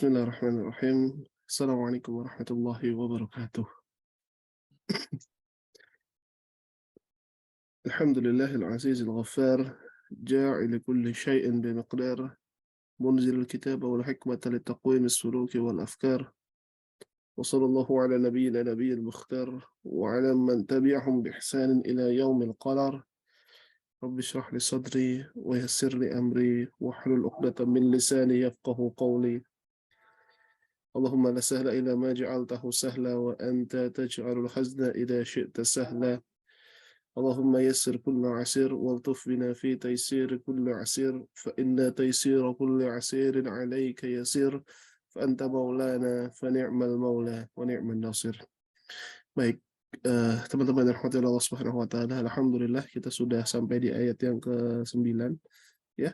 Bismillahirrahmanirrahim. Assalamualaikum warahmatullahi wabarakatuh. Alhamdulillahil azizil ghaffar, ja'ili kulli syai'in bimiqdar, munzilil kitaba wal hikmata litaqwimis suluki wal afkar. Wa sallallahu ala nabiyyina nabiyyil mukhtar wa ala man tabi'ahum bi ihsanin ila yaumil qarar. Rabbi shrah li sadri wa yassir li amri wa hlul 'uqdatam min lisani yafqahu qawli. اللهم لا سهل إلا ما جعلته سهلا وأنت تجعل الحزن إذا شئت سهلا اللهم يسر كل عسير والطف بنا في تيسير كل عسير فإن تيسير كل عسير عليك يسير فأنت مولانا فنعم المولى ونعم الناصر. Baik, teman-teman yang dirahmati Allah Subhanahu wa taala, alhamdulillah kita sudah sampai di ayat yang ke-9 ya.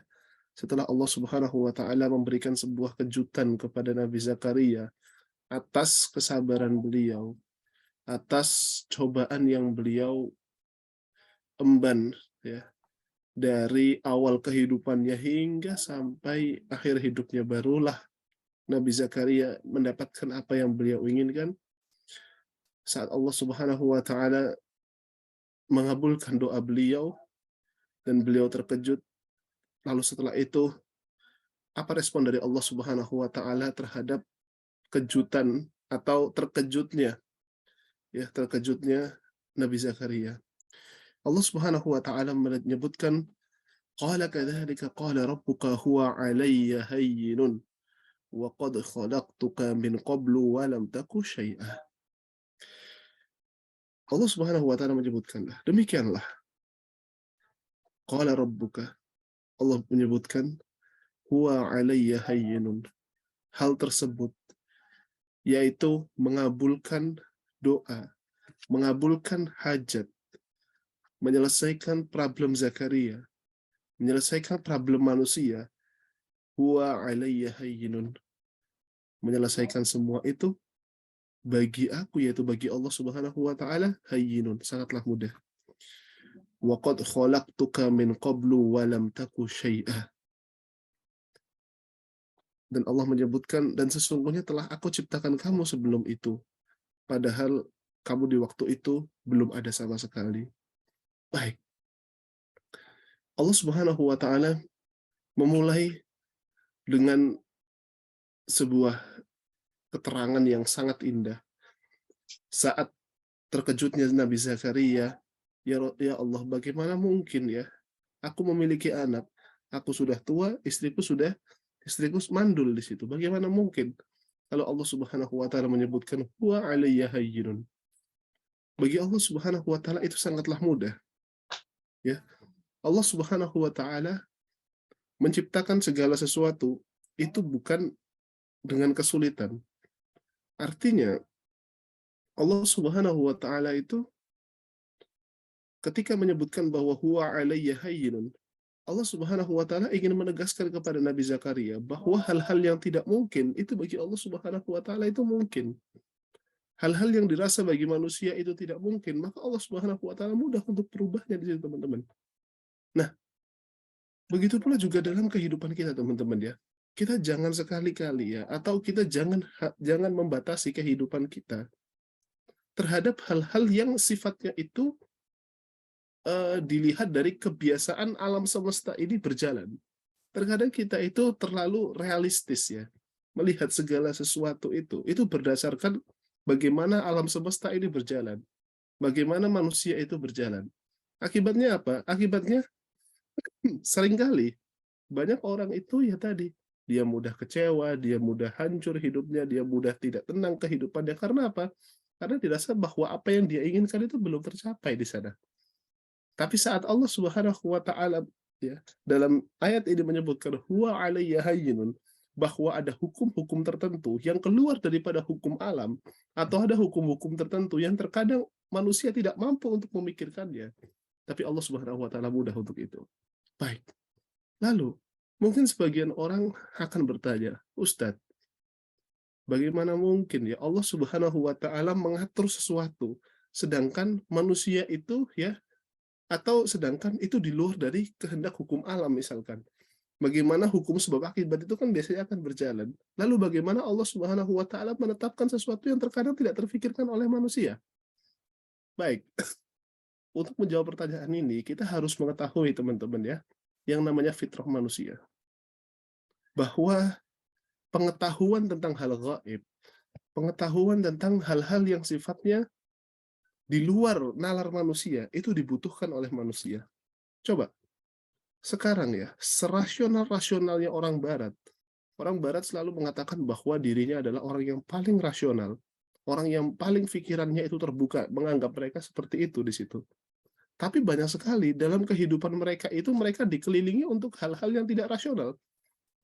Setelah Allah Subhanahu wa taala memberikan sebuah kejutan kepada Nabi Zakaria atas kesabaran beliau, atas cobaan yang beliau emban ya, dari awal kehidupannya hingga sampai akhir hidupnya, barulah Nabi Zakaria mendapatkan apa yang beliau inginkan saat Allah Subhanahu wa taala mengabulkan doa beliau dan beliau terkejut. Lalu setelah itu, apa respon dari Allah Subhanahu wa taala terhadap kejutan atau terkejutnya Nabi Zakaria? Allah Subhanahu wa taala menyebutkan, qala kadzalika qala rabbuka huwa 'alayya hayyinun wa qad khalaqtuka min qablu wa lam taku syai'a. Allah Subhanahu wa taala menyebutkan, demikianlah qala rabbuka, Allah menyebutkan huwa 'alayya hayyinun, hal tersebut yaitu mengabulkan doa, mengabulkan hajat, menyelesaikan problem Zakaria, menyelesaikan problem manusia, huwa 'alayya hayyinun, menyelesaikan semua itu bagi aku, yaitu bagi Allah Subhanahu wa taala, hayyinun, sangatlah mudah. Wa qad khalaqtuka min qablu wa lam taku syai'a. Dan Allah menyebutkan, dan sesungguhnya telah aku ciptakan kamu sebelum itu, padahal kamu di waktu itu belum ada sama sekali. Baik. Allah Subhanahu wa taala memulai dengan sebuah keterangan yang sangat indah. Saat terkejutnya Nabi Zakaria, ya Allah, bagaimana mungkin ya aku memiliki anak, aku sudah tua, istriku mandul di situ. Bagaimana mungkin? Kalau Allah Subhanahu wa taala menyebutkan huwa 'alayya hayyinun. Bagi Allah Subhanahu wa taala itu sangatlah mudah. Ya. Allah Subhanahu wa taala menciptakan segala sesuatu itu bukan dengan kesulitan. Artinya Allah Subhanahu wa taala itu ketika menyebutkan bahwa huwa 'alayya hayyinun, Allah Subhanahu wa taala ingin menegaskan kepada Nabi Zakaria bahwa hal-hal yang tidak mungkin itu bagi Allah Subhanahu wa taala itu mungkin. Hal-hal yang dirasa bagi manusia itu tidak mungkin, maka Allah Subhanahu wa taala mudah untuk berubahnya di situ, teman-teman. Nah, begitu pula juga dalam kehidupan kita, teman-teman ya. Kita jangan sekali-kali ya, atau kita jangan membatasi kehidupan kita terhadap hal-hal yang sifatnya itu dilihat dari kebiasaan alam semesta ini berjalan. Terkadang kita itu terlalu realistis ya, melihat segala sesuatu itu berdasarkan bagaimana alam semesta ini berjalan, bagaimana manusia itu berjalan. Akibatnya apa? Akibatnya seringkali banyak orang itu ya tadi, dia mudah kecewa, dia mudah hancur hidupnya, dia mudah tidak tenang kehidupannya. Karena apa? Karena dirasa bahwa apa yang dia inginkan itu belum tercapai di sana. Tapi saat Allah Subhanahu wa taala ya dalam ayat ini menyebutkan huwa 'alayya hayyinun, bahwa ada hukum-hukum tertentu yang keluar daripada hukum alam, atau ada hukum-hukum tertentu yang terkadang manusia tidak mampu untuk memikirkannya, tapi Allah Subhanahu wa taala mudah untuk itu. Baik. Lalu mungkin sebagian orang akan bertanya, "Ustadz, bagaimana mungkin ya Allah Subhanahu wa taala mengatur sesuatu sedangkan manusia itu ya, atau sedangkan itu di luar dari kehendak hukum alam misalkan. Bagaimana hukum sebab akibat itu kan biasanya akan berjalan. Lalu bagaimana Allah Subhanahu wa taala menetapkan sesuatu yang terkadang tidak terfikirkan oleh manusia? Baik, untuk menjawab pertanyaan ini kita harus mengetahui teman-teman ya, yang namanya fitrah manusia. Bahwa pengetahuan tentang hal gaib, pengetahuan tentang hal-hal yang sifatnya di luar nalar manusia itu dibutuhkan oleh manusia. Coba sekarang ya, serasional-rasionalnya orang Barat selalu mengatakan bahwa dirinya adalah orang yang paling rasional, orang yang paling pikirannya itu terbuka, menganggap mereka seperti itu di situ. Tapi banyak sekali dalam kehidupan mereka itu mereka dikelilingi untuk hal-hal yang tidak rasional.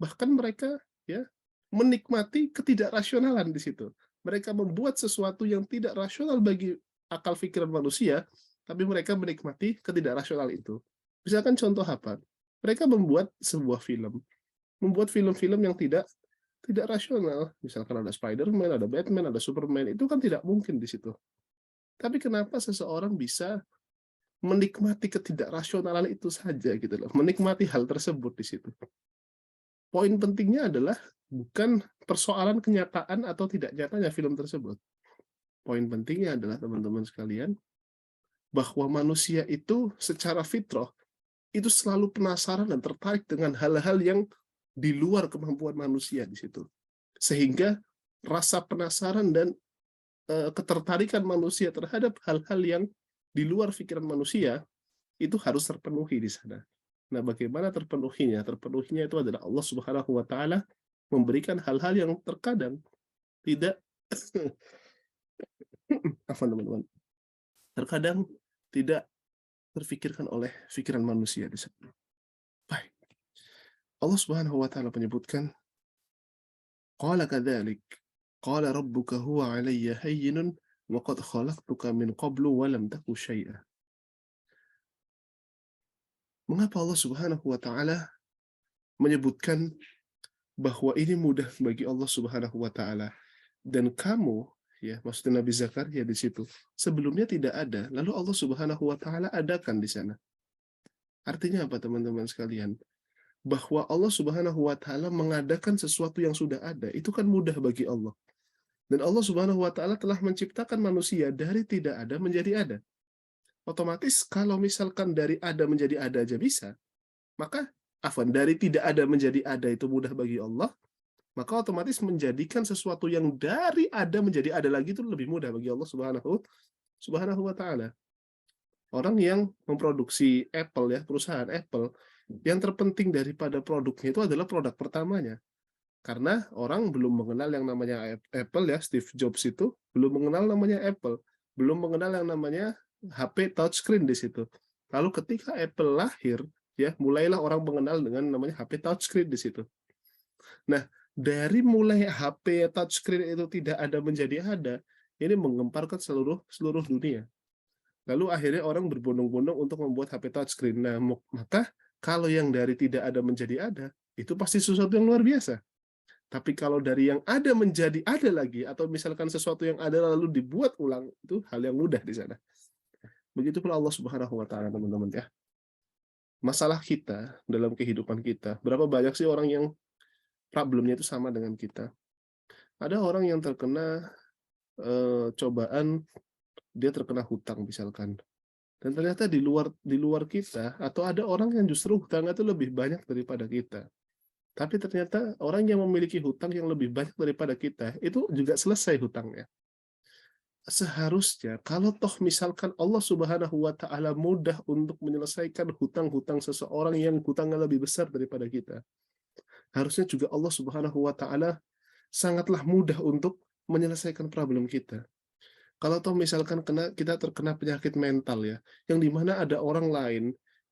Bahkan mereka ya menikmati ketidakrasionalan di situ. Mereka membuat sesuatu yang tidak rasional bagi akal pikiran manusia, tapi mereka menikmati ketidakrasional itu. Misalkan contoh apa? Mereka membuat sebuah film yang tidak rasional. Misalkan ada Spider-Man, ada Batman, ada Superman, itu kan tidak mungkin di situ. Tapi kenapa seseorang bisa menikmati ketidakrasionalan itu saja gitu loh, menikmati hal tersebut di situ. Poin pentingnya adalah bukan persoalan kenyataan atau tidak nyatanya film tersebut. Poin pentingnya adalah teman-teman sekalian, bahwa manusia itu secara fitrah itu selalu penasaran dan tertarik dengan hal-hal yang di luar kemampuan manusia di situ. Sehingga rasa penasaran dan ketertarikan manusia terhadap hal-hal yang di luar pikiran manusia itu harus terpenuhi di sana. Nah, bagaimana terpenuhinya? Terpenuhinya itu adalah Allah Subhanahu wa taala memberikan hal-hal yang terkadang tidak apa teman-teman? Terkadang tidak terfikirkan oleh pikiran manusia di sana. Baik. Allah Subhanahu wa taala menyebutkan, qala kadzalik qala rabbuka huwa 'alayya hayyinun wa qad khalaqtuka min qablu wa lam taku syai'a. Mengapa Allah Subhanahu wa taala menyebutkan bahwa ini mudah bagi Allah Subhanahu wa taala dan kamu ya maksudnya Nabi Zakaria di situ sebelumnya tidak ada lalu Allah Subhanahu wa taala adakan di sana. Artinya apa teman-teman sekalian? Bahwa Allah Subhanahu wa taala mengadakan sesuatu yang sudah ada itu kan mudah bagi Allah. Dan Allah Subhanahu wa taala telah menciptakan manusia dari tidak ada menjadi ada. Otomatis kalau misalkan dari ada menjadi ada aja bisa, maka dari tidak ada menjadi ada itu mudah bagi Allah, maka otomatis menjadikan sesuatu yang dari ada menjadi ada lagi itu lebih mudah bagi Allah Subhanahu wa taala. Orang yang memproduksi Apple ya, perusahaan Apple, yang terpenting daripada produknya itu adalah produk pertamanya. Karena orang belum mengenal yang namanya Apple ya, Steve Jobs itu belum mengenal namanya Apple, belum mengenal yang namanya HP touchscreen di situ. Lalu ketika Apple lahir, ya mulailah orang mengenal dengan namanya HP touchscreen di situ. Nah, dari mulai HP touchscreen itu tidak ada menjadi ada, ini menggemparkan seluruh dunia. Lalu akhirnya orang berbondong-bondong untuk membuat HP touchscreen. Nah, maka kalau yang dari tidak ada menjadi ada, itu pasti sesuatu yang luar biasa. Tapi kalau dari yang ada menjadi ada lagi, atau misalkan sesuatu yang ada lalu dibuat ulang, itu hal yang mudah di sana. Begitu pula Allah Subhanahu wa taala, teman-teman ya. Masalah kita dalam kehidupan kita, berapa banyak sih orang yang problemnya itu sama dengan kita? Ada orang yang terkena cobaan, dia terkena hutang misalkan. Dan ternyata di luar kita, atau ada orang yang justru hutangnya itu lebih banyak daripada kita. Tapi ternyata orang yang memiliki hutang yang lebih banyak daripada kita, itu juga selesai hutangnya. Seharusnya kalau toh misalkan Allah Subhanahu wa taala mudah untuk menyelesaikan hutang-hutang seseorang yang hutangnya lebih besar daripada kita, harusnya juga Allah Subhanahu wa taala sangatlah mudah untuk menyelesaikan problem kita. Kalau toh misalkan kita terkena penyakit mental ya, yang dimana ada orang lain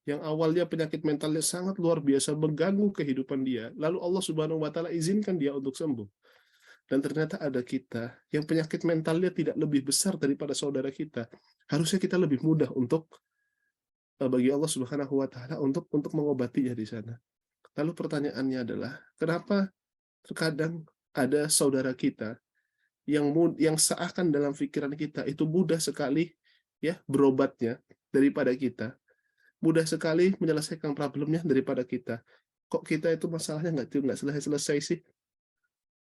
yang awalnya penyakit mentalnya sangat luar biasa mengganggu kehidupan dia, lalu Allah Subhanahu wa taala izinkan dia untuk sembuh. Dan ternyata ada kita yang penyakit mentalnya tidak lebih besar daripada saudara kita. Harusnya kita lebih mudah untuk bagi Allah Subhanahu wa taala untuk mengobatinya di sana. Lalu pertanyaannya adalah, kenapa terkadang ada saudara kita yang seakan dalam pikiran kita itu mudah sekali ya berobatnya daripada kita, mudah sekali menyelesaikan problemnya daripada kita. kok kita itu masalahnya nggak selesai-selesai sih?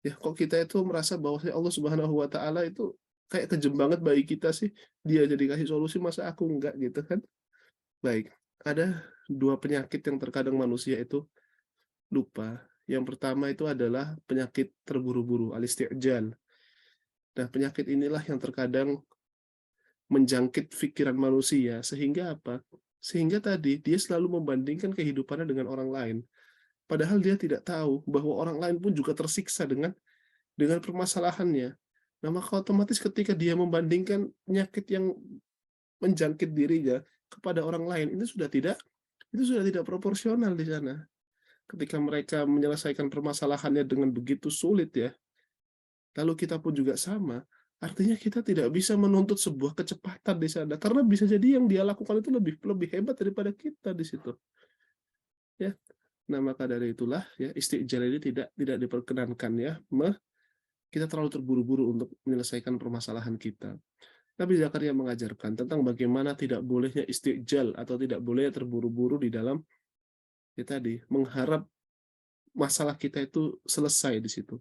Ya, kok kita itu merasa bahwa Allah Subhanahu wa taala itu kayak kejam banget bagi kita sih, dia jadi kasih solusi masa aku enggak gitu kan. Baik, ada 2 penyakit yang terkadang manusia itu lupa. Yang pertama itu adalah penyakit terburu-buru, al-isti'jal. Nah, penyakit inilah yang terkadang menjangkit pikiran manusia, sehingga apa? Sehingga tadi dia selalu membandingkan kehidupannya dengan orang lain. Padahal dia tidak tahu bahwa orang lain pun juga tersiksa dengan permasalahannya. Nah, maka otomatis ketika dia membandingkan penyakit yang menjangkit dirinya kepada orang lain, itu sudah tidak proporsional di sana. Ketika mereka menyelesaikan permasalahannya dengan begitu sulit ya, lalu kita pun juga sama, artinya kita tidak bisa menuntut sebuah kecepatan di sana, karena bisa jadi yang dia lakukan itu lebih lebih hebat daripada kita di situ, ya. Nah, maka dari itulah ya, istiqjal ini tidak diperkenankan ya, kita terlalu terburu-buru untuk menyelesaikan permasalahan kita. Nabi Zakaria mengajarkan tentang bagaimana tidak bolehnya istiqjal atau tidak bolehnya terburu-buru di dalam ya tadi, mengharap masalah kita itu selesai di situ.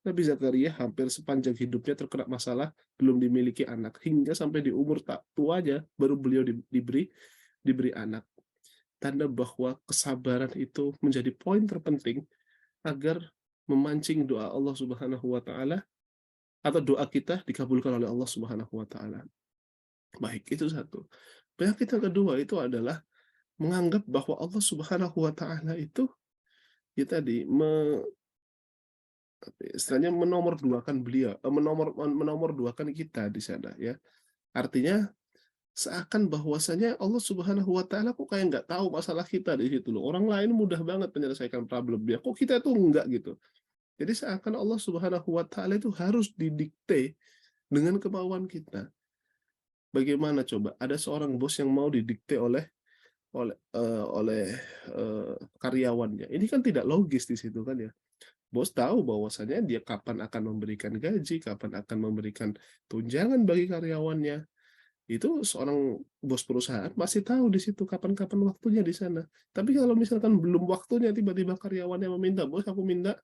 Nabi Zakaria hampir sepanjang hidupnya terkena masalah, belum dimiliki anak, hingga sampai di umur tak tuanya baru beliau diberi anak. Tanda bahwa kesabaran itu menjadi poin terpenting agar memancing doa Allah Subhanahu wa taala atau doa kita dikabulkan oleh Allah Subhanahu wa taala. Baik, itu satu. Penyakit yang kedua itu adalah menganggap bahwa Allah Subhanahu wa taala itu ya tadi istilahnya menomorduakan kita di sana ya. Artinya seakan bahwasanya Allah Subhanahu wa taala kok kayak nggak tahu masalah kita di situ loh. Orang lain mudah banget menyelesaikan problemnya, kok kita tuh enggak gitu. Jadi seakan Allah Subhanahu wa taala itu harus didikte dengan kemauan kita. Bagaimana coba? Ada seorang bos yang mau didikte oleh oleh karyawannya. Ini kan tidak logis di situ kan ya. Bos tahu bahwasanya dia kapan akan memberikan gaji, kapan akan memberikan tunjangan bagi karyawannya. Itu seorang bos perusahaan pasti tahu di situ kapan-kapan waktunya di sana. Tapi kalau misalkan belum waktunya tiba-tiba karyawannya meminta, "Bos, aku minta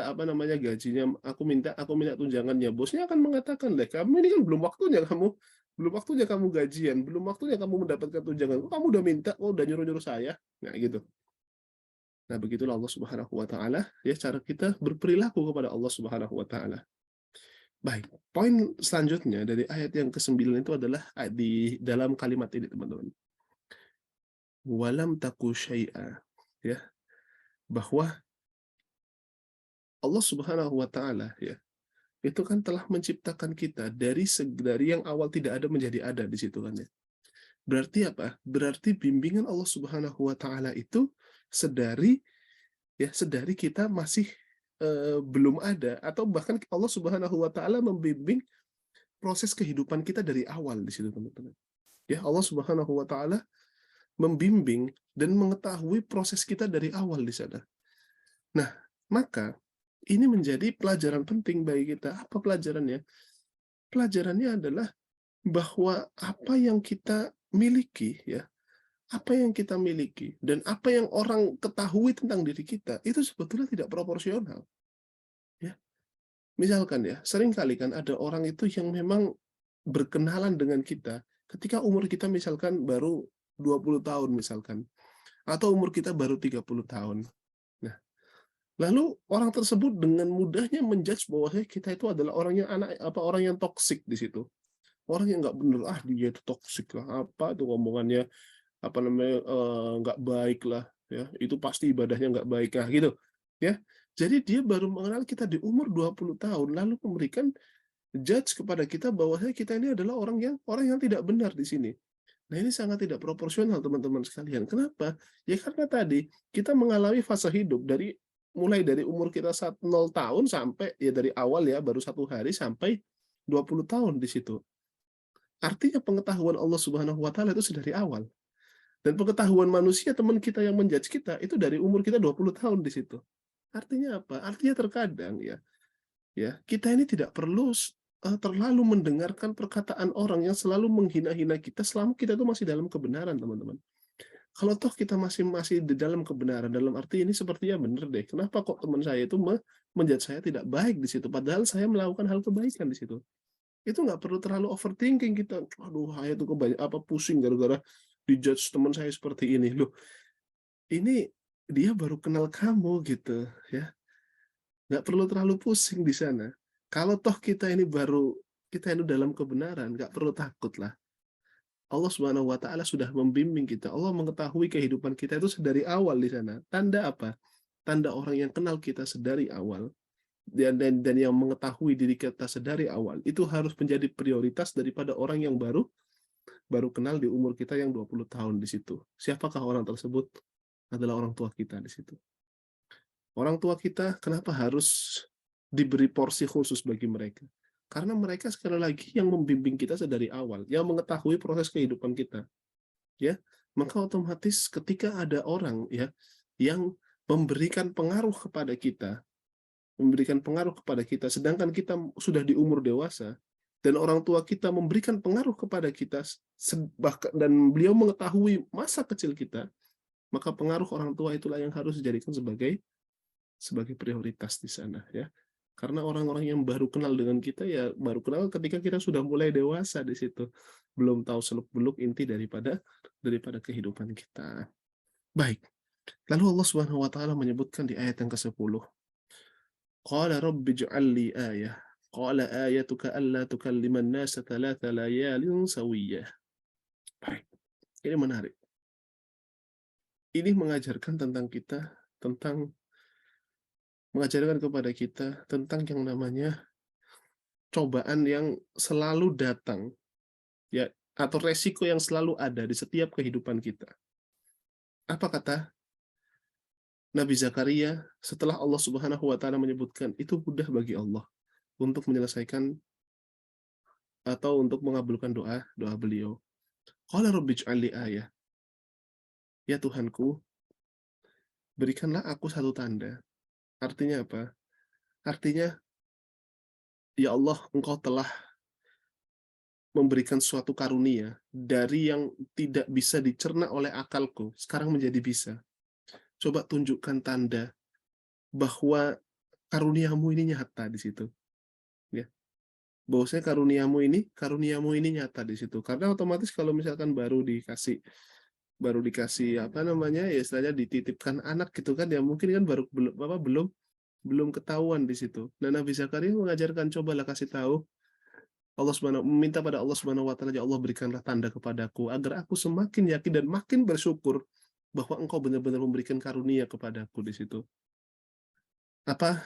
apa namanya gajinya, aku minta tunjangannya." Bosnya akan mengatakan, "Lah, kamu ini kan belum waktunya kamu gajian, belum waktunya kamu mendapatkan tunjangan. Kok kamu udah minta, kok udah nyuruh-nyuruh saya?" Nah, gitu. Nah, begitulah Allah Subhanahu wa taala, ya cara kita berperilaku kepada Allah Subhanahu wa taala. Baik, poin selanjutnya dari ayat yang ke-9 itu adalah di dalam kalimat ini, teman-teman. Walam taku syai'a, ya, bahwa Allah Subhanahu wa taala ya, itu kan telah menciptakan kita dari yang awal tidak ada menjadi ada di situ kan ya. Berarti apa? Berarti bimbingan Allah Subhanahu wa taala itu sedari sedari kita masih belum ada, atau bahkan Allah Subhanahu wa taala membimbing proses kehidupan kita dari awal di situ, teman-teman. Ya, Allah Subhanahu wa taala membimbing dan mengetahui proses kita dari awal di sana. Nah, maka ini menjadi pelajaran penting bagi kita. Apa pelajarannya? Pelajarannya adalah bahwa apa yang kita miliki ya, apa yang kita miliki dan apa yang orang ketahui tentang diri kita itu sebetulnya tidak proporsional. Ya. Misalkan ya, sering kali kan ada orang itu yang memang berkenalan dengan kita ketika umur kita misalkan baru 20 tahun misalkan, atau umur kita baru 30 tahun. Nah, lalu orang tersebut dengan mudahnya menjudge bahwa kita itu adalah orang yang toksik di situ. Orang yang nggak bener, "Ah, dia itu toksik lah, apa tuh omongannya, apa namanya, nggak baik lah, ya, itu pasti ibadahnya nggak baik," lah gitu, ya. Jadi dia baru mengenal kita di umur 20 tahun, lalu memberikan judge kepada kita bahwasanya kita ini adalah orang yang tidak benar di sini. Nah, ini sangat tidak proporsional teman-teman sekalian. Kenapa? Ya karena tadi kita mengalami fase hidup mulai dari umur kita 0 tahun sampai ya dari awal ya baru 1 hari sampai 20 tahun di situ. Artinya pengetahuan Allah Subhanahu wa taala itu sudah dari awal. Dan pengetahuan manusia teman kita yang menjudge kita itu dari umur kita 20 tahun di situ. Artinya apa? Artinya terkadang kita ini tidak perlu terlalu mendengarkan perkataan orang yang selalu menghina-hina kita selama kita itu masih dalam kebenaran, teman-teman. Kalau toh kita masih masih di dalam kebenaran, dalam arti ini sepertinya benar deh, kenapa kok teman saya itu menjudge saya tidak baik di situ, padahal saya melakukan hal kebaikan di situ. Itu nggak perlu terlalu overthinking kita, "Aduh, saya tuh pusing gara-gara di-judge teman saya seperti ini." Loh, ini dia baru kenal kamu gitu ya, nggak perlu terlalu pusing di sana. Kalau toh kita ini dalam kebenaran, nggak perlu takut lah. Allah Subhanahu wa taala sudah membimbing kita. Allah mengetahui kehidupan kita itu sedari awal di sana. Tanda apa? Tanda orang yang kenal kita sedari awal dan yang mengetahui diri kita sedari awal itu harus menjadi prioritas daripada orang yang baru baru kenal di umur kita yang 20 tahun di situ. Siapakah orang tersebut? Adalah orang tua kita di situ. Orang tua kita kenapa harus diberi porsi khusus bagi mereka? Karena mereka sekali lagi yang membimbing kita sedari awal, yang mengetahui proses kehidupan kita, ya. Maka otomatis ketika ada orang ya yang memberikan pengaruh kepada kita, sedangkan kita sudah di umur dewasa dan orang tua kita memberikan pengaruh kepada kita dan beliau mengetahui masa kecil kita, maka pengaruh orang tua itulah yang harus dijadikan sebagai prioritas di sana ya. Karena orang-orang yang baru kenal dengan kita ya baru kenal ketika kita sudah mulai dewasa di situ. Belum tahu seluk-beluk inti daripada kehidupan kita. Baik. Lalu Allah Subhanahu wa taala menyebutkan di ayat yang ke-10. Qala rabbi ij'al li ayah. Qala ayatuka alla tukalliman nasa thalatha layalin sawiyah. Baik. Ini menarik. Ini mengajarkan kepada kita tentang yang namanya cobaan yang selalu datang ya atau resiko yang selalu ada di setiap kehidupan kita. Apa kata Nabi Zakaria setelah Allah Subhanahu wa taala menyebutkan itu mudah bagi Allah untuk menyelesaikan atau untuk mengabulkan doa beliau. Qala rabbi ij'al li ayah. Ya Tuhanku, berikanlah aku satu tanda. Artinya apa? Artinya, ya Allah, Engkau telah memberikan suatu karunia dari yang tidak bisa dicerna oleh akalku, sekarang menjadi bisa. Coba tunjukkan tanda bahwa karuniamu ini nyata di situ. Ya. Bahwasanya karuniamu ini nyata di situ. Karena otomatis kalau misalkan baru dikasih apa namanya ya istilahnya dititipkan anak gitu kan ya mungkin kan belum ketahuan di situ. Nah Nabi Zakaria mengajarkan cobalah kasih tahu meminta pada Allah Subhanahu wa taala, ya Allah berikanlah tanda kepadaku agar aku semakin yakin dan makin bersyukur bahwa Engkau benar-benar memberikan karunia kepadaku di situ. Apa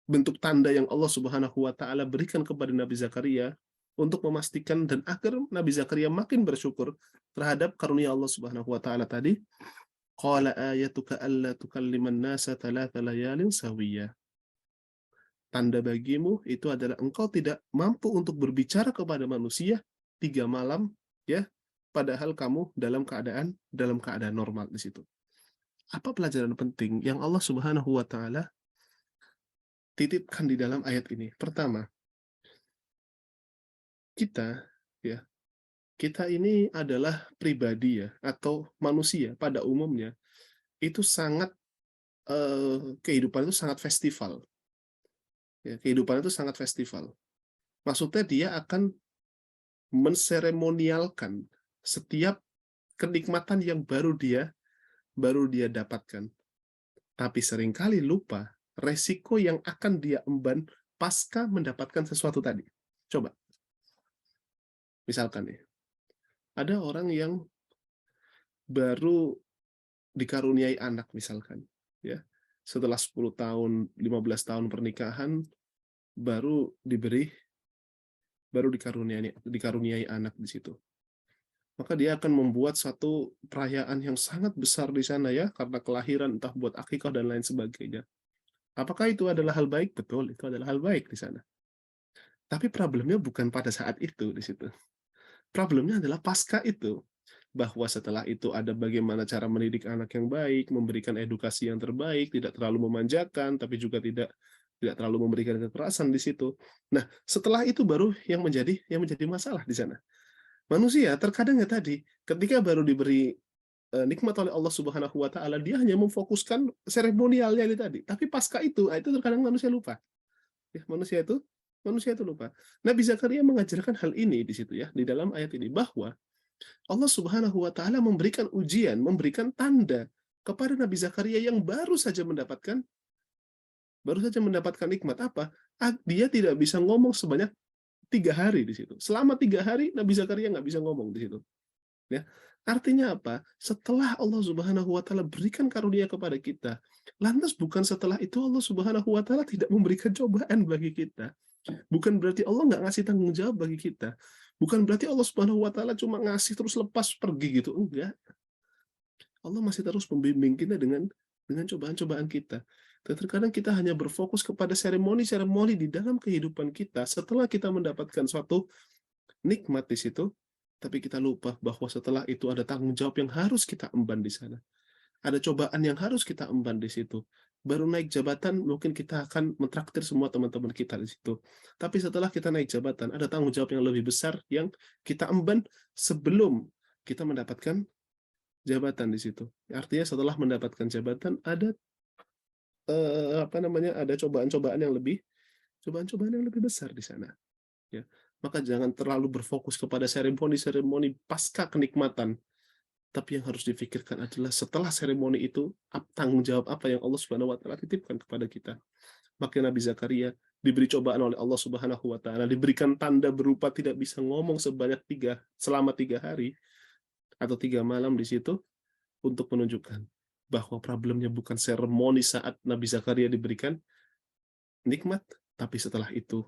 bentuk tanda yang Allah Subhanahu wa taala berikan kepada Nabi Zakaria untuk memastikan dan agar Nabi Zakaria makin bersyukur terhadap karunia Allah Subhanahu wa taala tadi? Qala ayatuka alla tukalliman nasa thalatha layalin sawiyah. Tanda bagimu itu adalah engkau tidak mampu untuk berbicara kepada manusia 3 malam ya, padahal kamu dalam keadaan normal di situ. Apa pelajaran penting yang Allah Subhanahu wa taala titipkan di dalam ayat ini? Pertama, kita ini adalah pribadi ya atau manusia pada umumnya itu kehidupan itu sangat festival. Ya, kehidupan itu sangat festival. Maksudnya dia akan menseremonialkan setiap kenikmatan yang baru dia dapatkan. Tapi seringkali lupa resiko yang akan dia emban pasca mendapatkan sesuatu tadi. Coba. Misalkan nih, ada orang yang baru dikaruniai anak misalkan, ya. Setelah 10 tahun, 15 tahun pernikahan baru dikaruniai anak di situ. Maka dia akan membuat satu perayaan yang sangat besar di sana ya, karena kelahiran, entah buat akikah dan lain sebagainya. Apakah itu adalah hal baik? Betul, itu adalah hal baik di sana. Tapi problemnya bukan pada saat itu di situ. Problemnya adalah pasca itu. Bahwa setelah itu ada bagaimana cara mendidik anak yang baik, memberikan edukasi yang terbaik, tidak terlalu memanjakan, tapi juga tidak terlalu memberikan kekerasan di situ. Nah, setelah itu baru yang menjadi masalah di sana. Manusia terkadang ya tadi, ketika baru diberi nikmat oleh Allah Subhanahu wa taala, dia hanya memfokuskan seremonialnya ini tadi. Tapi pasca itu terkadang manusia lupa. Ya, manusia itu lupa. Nabi Zakaria mengajarkan hal ini di situ ya, di dalam ayat ini bahwa Allah Subhanahu wa taala memberikan ujian, memberikan tanda kepada Nabi Zakaria yang baru saja mendapatkan nikmat apa? Dia tidak bisa ngomong sebanyak 3 hari di situ. Selama 3 hari Nabi Zakaria nggak bisa ngomong di situ. Ya, artinya apa? Setelah Allah Subhanahu Wa Taala berikan karunia kepada kita, lantas bukan setelah itu Allah Subhanahu Wa Taala tidak memberikan cobaan bagi kita. Bukan berarti Allah nggak ngasih tanggung jawab bagi kita. Bukan berarti Allah Subhanahu Wa Taala cuma ngasih terus lepas pergi gitu. Enggak. Allah masih terus membimbing kita dengan cobaan-cobaan kita. Dan terkadang kita hanya berfokus kepada seremoni-seremoni di dalam kehidupan kita setelah kita mendapatkan suatu nikmat di situ, tapi kita lupa bahwa setelah itu ada tanggung jawab yang harus kita emban di sana. Ada cobaan yang harus kita emban di situ. Baru naik jabatan, mungkin kita akan mentraktir semua teman-teman kita di situ. Tapi setelah kita naik jabatan, ada tanggung jawab yang lebih besar yang kita emban sebelum kita mendapatkan jabatan di situ. Artinya setelah mendapatkan jabatan ada ada cobaan-cobaan yang lebih besar di sana. Ya, maka jangan terlalu berfokus kepada seremoni-seremoni pasca kenikmatan. Tapi yang harus difikirkan adalah setelah seremoni itu, tanggung jawab apa yang Allah Subhanahu wa taala titipkan kepada kita. Maka Nabi Zakaria diberi cobaan oleh Allah Subhanahu wa taala, diberikan tanda berupa tidak bisa ngomong selama 3 hari atau 3 malam di situ untuk menunjukkan bahwa problemnya bukan seremoni saat Nabi Zakaria diberikan nikmat, tapi setelah itu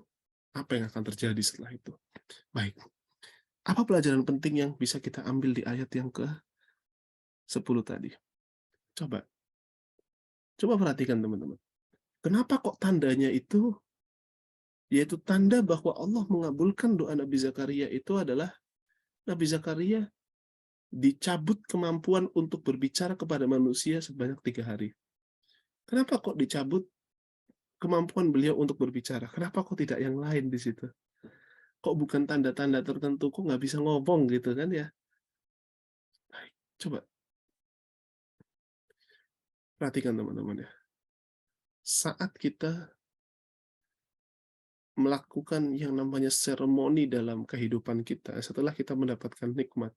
apa yang akan terjadi setelah itu. Baik. Apa pelajaran penting yang bisa kita ambil di ayat yang ke-10 tadi? Coba perhatikan teman-teman. Kenapa kok tandanya itu, yaitu tanda bahwa Allah mengabulkan doa Nabi Zakaria itu adalah Nabi Zakaria dicabut kemampuan untuk berbicara kepada manusia sebanyak 3 hari. Kenapa kok dicabut kemampuan beliau untuk berbicara? Kenapa kok tidak yang lain di situ? Kok bukan tanda-tanda tertentu, kok nggak bisa ngomong gitu kan ya? Baik, coba perhatikan teman-teman ya. Saat kita melakukan yang namanya seremoni dalam kehidupan kita, setelah kita mendapatkan nikmat,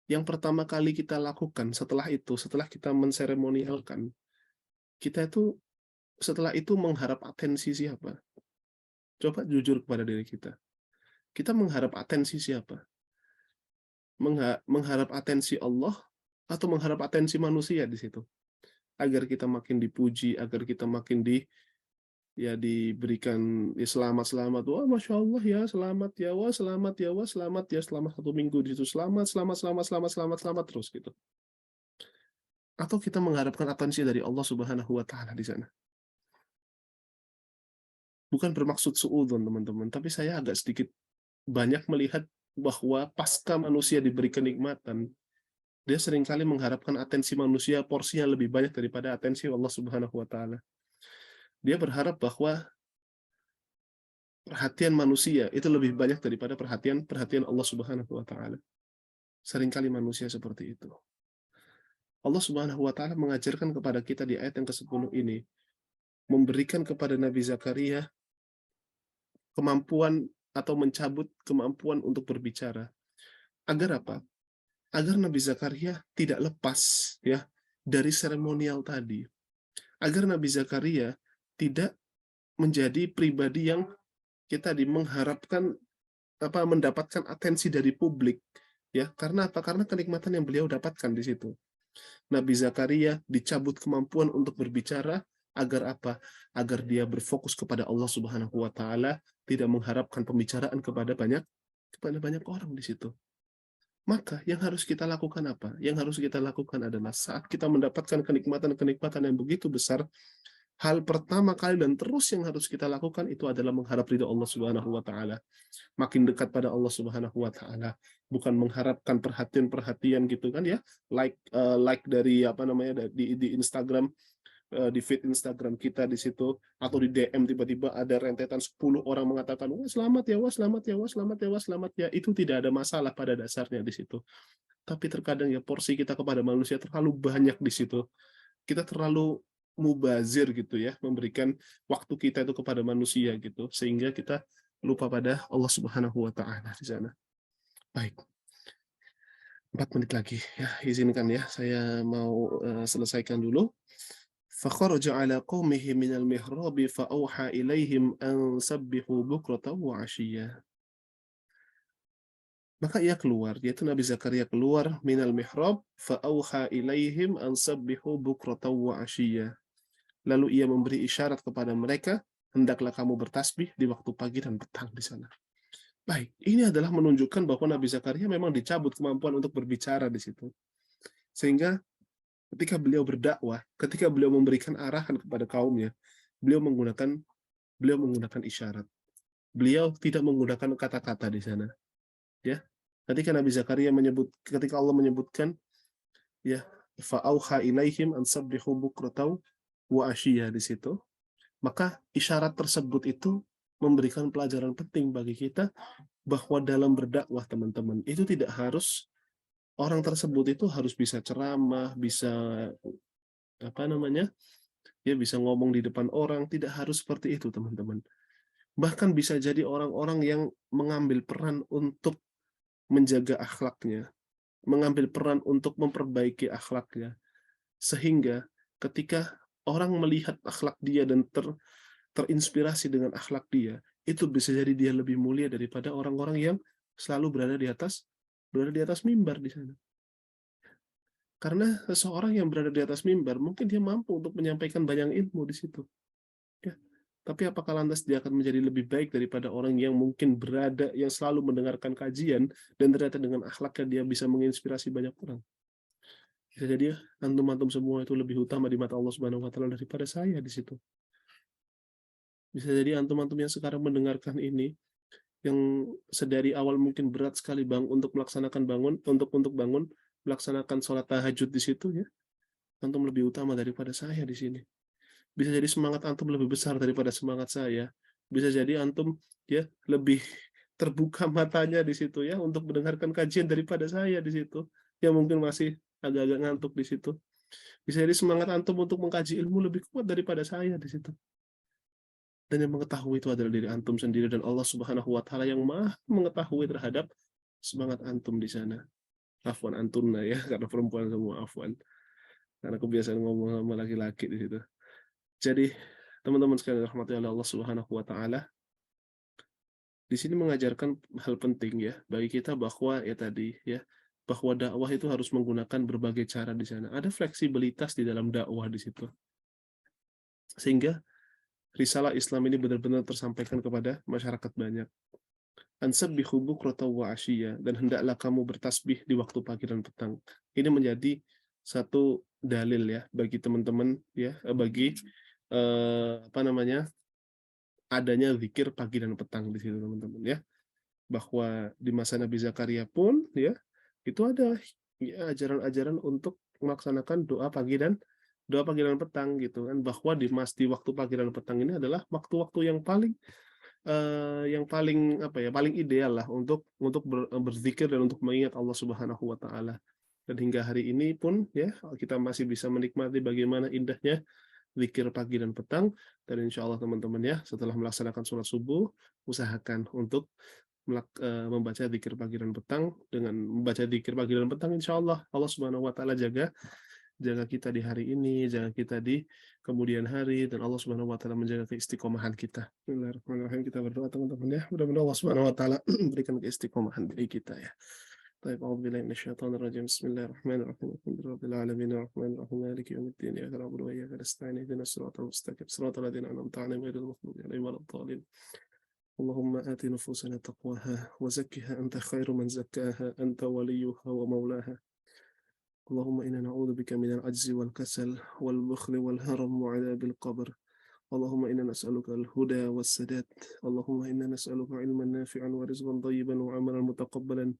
yang pertama kali kita lakukan setelah itu, setelah kita menseremonialkan, kita itu setelah itu mengharap atensi siapa? Coba jujur kepada diri kita. Kita mengharap atensi siapa? Mengharap atensi Allah atau mengharap atensi manusia di situ? Agar kita makin dipuji, agar kita makin diberikan ya selamat, wah masya Allah ya, selamat ya, wah selamat ya, wah selamat ya, selama 1 minggu di situ selamat terus gitu. Atau kita mengharapkan atensi dari Allah Subhanahu wa taala di sana. Bukan bermaksud suudzon teman-teman, tapi saya agak sedikit banyak melihat bahwa pasca manusia diberi kenikmatan, dia seringkali mengharapkan atensi manusia porsinya lebih banyak daripada atensi Allah Subhanahu wa taala. Dia berharap bahwa perhatian manusia itu lebih banyak daripada perhatian Allah Subhanahu wa taala. Seringkali manusia seperti itu. Allah Subhanahu wa taala mengajarkan kepada kita di ayat yang ke-10 ini, memberikan kepada Nabi Zakaria kemampuan atau mencabut kemampuan untuk berbicara. Agar apa? Agar Nabi Zakaria tidak lepas ya dari seremonial tadi. Agar Nabi Zakaria tidak menjadi pribadi yang kita mengharapkan mendapatkan atensi dari publik ya. Karena apa? Karena kenikmatan yang beliau dapatkan di situ. Nabi Zakaria dicabut kemampuan untuk berbicara agar apa? Agar dia berfokus kepada Allah Subhanahu wa taala, tidak mengharapkan pembicaraan kepada banyak orang di situ. Maka yang harus kita lakukan apa? Yang harus kita lakukan adalah saat kita mendapatkan kenikmatan-kenikmatan yang begitu besar, hal pertama kali dan terus yang harus kita lakukan itu adalah mengharap ridha Allah Subhanahu wa taala. Makin dekat pada Allah Subhanahu wa taala, bukan mengharapkan perhatian gitu kan ya. Like dari di Instagram di feed Instagram kita di situ, atau di DM tiba-tiba ada rentetan 10 orang mengatakan, wah selamat ya, wah selamat ya, wah selamat ya, wah selamat ya, itu tidak ada masalah pada dasarnya di situ. Tapi terkadang ya porsi kita kepada manusia terlalu banyak di situ. Kita terlalu mubazir gitu ya, memberikan waktu kita itu kepada manusia gitu, sehingga kita lupa pada Allah Subhanahu wa taala di sana. Baik. 4 menit lagi ya, izinkan ya saya mau selesaikan dulu. فخرج على قومه من المحراب فأوحى إليهم أن سبحوا بكرة وعشيا. Maka ia keluar, yaitu Nabi Zakaria keluar minal mihrab fa'auha ilaihim an sabbihu bukratan wa ashiyya. Lalu ia memberi isyarat kepada mereka, hendaklah kamu bertasbih di waktu pagi dan petang di sana. Baik, ini adalah menunjukkan bahwa Nabi Zakaria memang dicabut kemampuan untuk berbicara di situ. Sehingga ketika beliau berdakwah, ketika beliau memberikan arahan kepada kaumnya, beliau menggunakan isyarat. Beliau tidak menggunakan kata-kata di sana. Ya. Ketika Nabi Zakaria ketika Allah menyebutkan ya fa'auha ilaihim an sabbihu bukratan wa ashiyya di situ, maka isyarat tersebut itu memberikan pelajaran penting bagi kita bahwa dalam berdakwah teman-teman itu tidak harus orang tersebut itu harus bisa ceramah, bisa bisa ngomong di depan orang, tidak harus seperti itu teman-teman. Bahkan bisa jadi orang-orang yang mengambil peran untuk menjaga akhlaknya, mengambil peran untuk memperbaiki akhlaknya, sehingga ketika orang melihat akhlak dia dan terinspirasi dengan akhlak dia, itu bisa jadi dia lebih mulia daripada orang-orang yang selalu berada di atas mimbar di sana. Karena seseorang yang berada di atas mimbar mungkin dia mampu untuk menyampaikan banyak ilmu di situ. Ya. Tapi apakah lantas dia akan menjadi lebih baik daripada orang yang mungkin yang selalu mendengarkan kajian dan ternyata dengan akhlaknya dia bisa menginspirasi banyak orang? Bisa jadi antum-antum semua itu lebih utama di mata Allah Subhanahu wa taala daripada saya di situ. Bisa jadi antum-antum yang sekarang mendengarkan ini yang sedari awal mungkin berat sekali untuk bangun melaksanakan sholat tahajud di situ ya. Antum lebih utama daripada saya di sini. Bisa jadi semangat antum lebih besar daripada semangat saya. Bisa jadi antum ya lebih terbuka matanya di situ ya untuk mendengarkan kajian daripada saya di situ. Yang mungkin masih agak-agak ngantuk di situ. Bisa jadi semangat antum untuk mengkaji ilmu lebih kuat daripada saya di situ. Dan yang mengetahui itu adalah diri antum sendiri dan Allah Subhanahu wa taala yang Maha mengetahui terhadap semangat antum di sana. Afwan antunna ya, karena perempuan semua afwan. Karena kebiasaan ngomong sama laki-laki di situ. Jadi, teman-teman sekalian rahmati Allah Subhanahu wa taala, di sini mengajarkan hal penting ya bagi kita bahwa ya tadi ya, bahwa dakwah itu harus menggunakan berbagai cara di sana. Ada fleksibilitas di dalam dakwah di situ. Sehingga risalah Islam ini benar-benar tersampaikan kepada masyarakat banyak. Ansabbihu bukratan wa ashiyya, dan hendaklah kamu bertasbih di waktu pagi dan petang. Ini menjadi satu dalil ya bagi teman-teman ya, bagi adanya zikir pagi dan petang di situ teman-teman ya. Bahwa di masa Nabi Zakaria pun ya itu ada ya, ajaran-ajaran untuk melaksanakan doa pagi dan petang gitu kan, bahwa di waktu pagi dan petang ini adalah waktu-waktu yang paling ideal lah untuk berzikir dan untuk mengingat Allah Subhanahu wa taala. Dan hingga hari ini pun ya kita masih bisa menikmati bagaimana indahnya zikir pagi dan petang, dan insya Allah teman-teman ya setelah melaksanakan sholat subuh usahakan untuk membaca zikir pagi dan petang. Dengan membaca zikir pagi dan petang insya Allah Allah Subhanahu wa taala jaga kita di hari ini, jaga kita di kemudian hari, dan Allah Subhanahu wa taala menjaga keistiqomahan kita. Bismillahirrahmanirrahim, kita berdoa teman-teman ya. Mudah-mudahan Allah Subhanahu wa taala berikan keistiqomahan bagi kita ya. طيب أعوذ بالله من الشيطان الرجيم بسم الله الرحمن الرحيم الحمد لله رب العالمين الرحمن الرحيم مالك يوم الدين إياك نعبد وإياك نستعين اهدنا الصراط المستقيم صراط الذين أنعمت عليهم غير المغضوب عليهم ولا الضالين اللهم آت نفوسنا تقواها وزكها أنت خير من زكاها أنت وليها ومولاها اللهم إنا نعوذ بك من العجز والكسل والبخل والهرم وعذاب القبر اللهم إنا نسألك الهدى والسداد اللهم إنا نسألك علما نافعا ورزقا طيبا وعملا متقبلا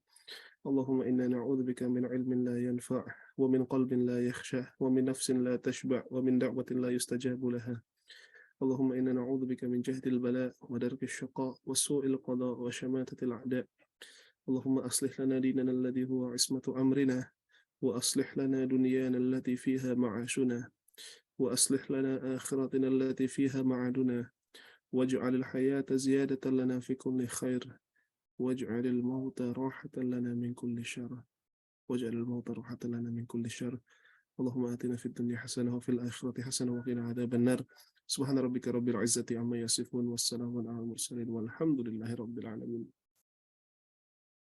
اللهم إنا نعوذ بك من علم لا ينفع ومن قلب لا يخشع ومن نفس لا تشبع ومن دعوة لا يستجاب لها. اللهم إنا نعوذ بك من جهد البلاء ودرك الشقاء وسوء القضاء وشماتة الأعداء. اللهم أصلح لنا ديننا الذي هو عصمة أمرنا، وأصلح لنا دنيانا التي فيها معاشنا، وأصلح لنا آخرتنا التي فيها معادنا، واجعل الحياة زيادة لنا في كل خير، واجعل الموت راحة لنا من كل شر، واجعل الموت راحة لنا من كل شر. اللهم آتنا في الدنيا حسنة وفي الآخرة حسنة وقنا عذاب النار. سبحان ربك رب العزة عما يصفون والسلام على المرسلين والحمد لله رب العالمين.